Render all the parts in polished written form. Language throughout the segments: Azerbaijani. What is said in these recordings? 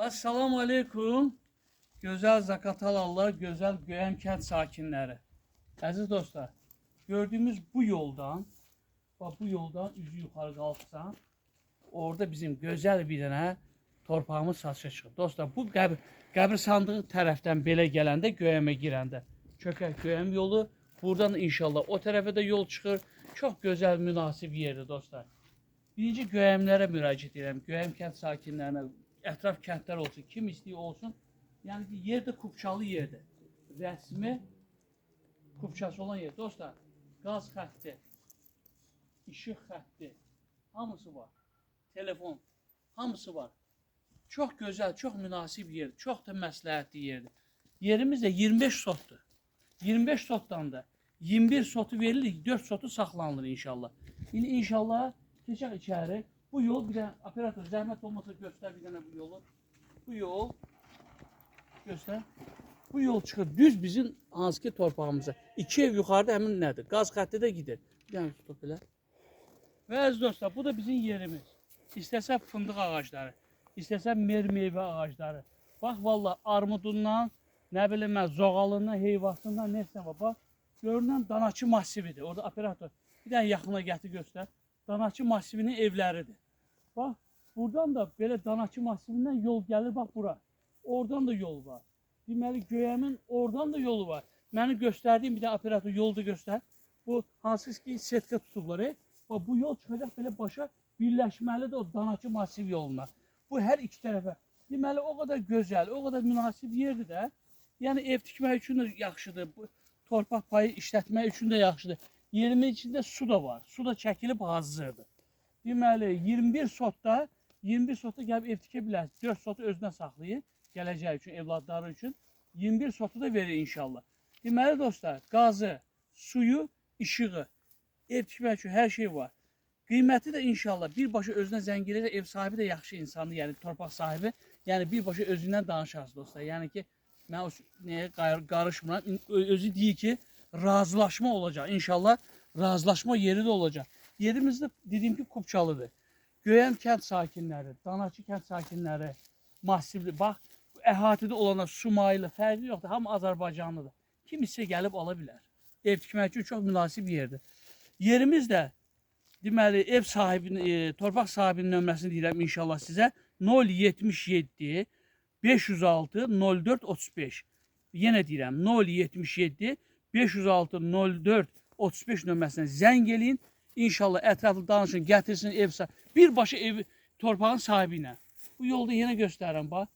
Assalamu aleykum. Gözəl Zaqatalallar, gözəl Göyəm kənd sakinləri. Əziz dostlar, gördüğümüz bu yoldan, bak bu yoldan üzü yuxarı qalxsan, orada bizim gözəl bir dənə torpağımız satışa çıxır. Dostlar, bu qəbir sandığı tərəfdən belə gələndə, Göyəmə girəndə Çökək Göyəm yolu, buradan inşallah o tərəfə də yol çıxır. Çox gözəl, münasib yerdir dostlar. Birinci Göyəmlərə müraciət edirəm, Göyəm kənd sakinlərinə, ətraf kəndlər olsun, kim istəyir olsun. Yəni ki, yer də Kupçalı yerdir. Rəsmi Kupçası olan yer. Dostlar, qaz xətti, işıq xətti, hamısı var. Telefon, hamısı var. Çox gözəl, çox münasib yerdir. Çox da məsləhətli yerdir. Yerimiz də 25 sotdur. 25 sotdan da 21 sotu verilir, 4 sotu saxlanılır inşallah. İndi inşallah keçək içəri. Bu yol bir dənə operator zəhmət olmasa göstər bir dənə bu yolu. Bu yol göstər. Bu yol çıxır düz bizim hansı ki torpağımıza. 2 ev yuxarıda həmin nədir? Qaz xətti də gidir. Bir dənə tutub belə. Və əziz dostlar, bu da bizim yerimiz. İstəsə fındıq ağacları, istəsə meyvə ağacları. Bax valla armudundan, nə bilim mən, zoğalından, heyvasından nəsə var. Bax, görünən Danaçı massividir. Orada operator bir dənə yaxına gətir göstər. Danaçı massivinin evləridir. Bax, buradan da belə Danaçı massivindən yol gəlir, bax bura. Oradan da yol var. Deməli, Göyəmin oradan da yolu var. Mənim göstərdiyim bir də operator yolda göstər. Bu, hansı ki, setka tutublar. Bax, bu yol çıxacaq belə başa birləşməlidir o Danaçı massiv yoluna. Bu, hər iki tərəfə. Deməli, o qədər gözəl, o qədər münasib yerdir də. Yəni, ev tikmək üçün də yaxşıdır. Bu, torpaq payı işlətmək üçün də yaxşıdır. Yerimin içində su da var. Su da çəkilib hazırdır. Deməli, 21 sotda gəlib ev tikə bilərsiniz. 4 sotu özünə saxlayır. Gələcək üçün, evladları üçün. 21 sotu da verir inşallah. Deməli dostlar, qazı, suyu, işığı, ev tikmək üçün hər şey var. Qiyməti də inşallah birbaşa özünə zəng edir. Ev sahibi də yaxşı insandır, yəni torpaq sahibi. Yəni birbaşa özündən danışarsınız dostlar. Yəni ki, mən nəyə qarışmıram. Özü deyir ki, razılaşma olacaq. İnşallah razılaşma yeri də olacaq. Yerimiz də dediyim ki, Kupçalıdır. Göyəm kənd sakinləri, Danaçı kənd sakinləri, massivli. Bax, əhatədə olanlar Sumaylı, fərqi yoxdur. Hamı Azərbaycanlıdır. Kim isə gəlib ala bilər. Ev tikmək üçün çox münasib yerdir. Yerimiz də, deməli, ev sahibinin, torpaq sahibinin nömrəsini deyirəm inşallah sizə. 077 506 04 35. Yenə deyirəm, 077 506 04 35 nömrəsinə zəng eləyin. İnşallah ətraflı danışın, gətirsin ev sahibi. Birbaşa ev torpağın sahibi ilə. Bu yolda yenə göstərirəm, bax.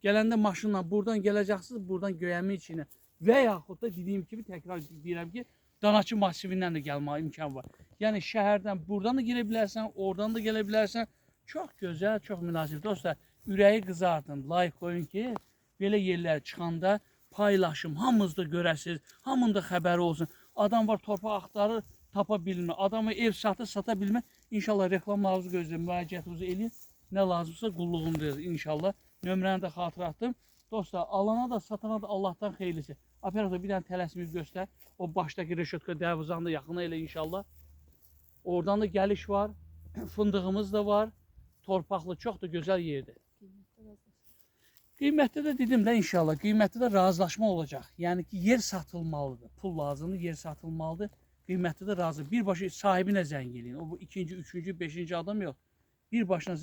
Gələndə maşınla buradan gələcəksiniz, buradan Göyəmin içinə. Və yaxud da dediyim kimi təkrar deyirəm ki, Danaçı massivindən də gəlməyə imkan var. Yəni şəhərdən buradan da girə bilərsən, oradan da gələ bilərsən. Çox gözəl, çox münasib. Dostlar, ürəyi qızardın, like qoyun ki, belə yerlər çıxanda paylaşım, hamınız da görəsiniz, hamının da xəbəri olsun. Adam var, torpaq axtarır, tapa bilmir. Adamı ev satır, sata bilmir. İnşallah reklamlarınızı gözləyir, müraciətinizi eləyin. Nə lazımsa qulluğumdur inşallah. Nömrəni də xatırlatdım. Dostlar, alana da, satana da Allah'tan xeylisi. Operator bir dənə tələsmir göstər. O başdakı reşotka dəvuzanı da yaxına elə inşallah. Oradan da gəliş var. Fındığımız da var. Torpaqlı, çox da gözəl yerdir. Qiymətdə də dedim də inşallah, qiymətdə də razılaşma olacaq. Yəni ki, yer satılmalıdır, pul lazımdır, yer satılmalıdır. Qiymətdə də razı. Birbaşa sahibinə zəng eləyin. O bu ikinci, üçüncü, beşinci adam yox. Birbaşına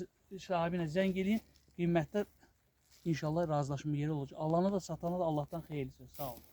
sahibinə zəng eləyin. Qiymətdə inşallah razılaşma yeri olacaq. Alana da satana da Allah'tan xeyirlisi. Sağ olun.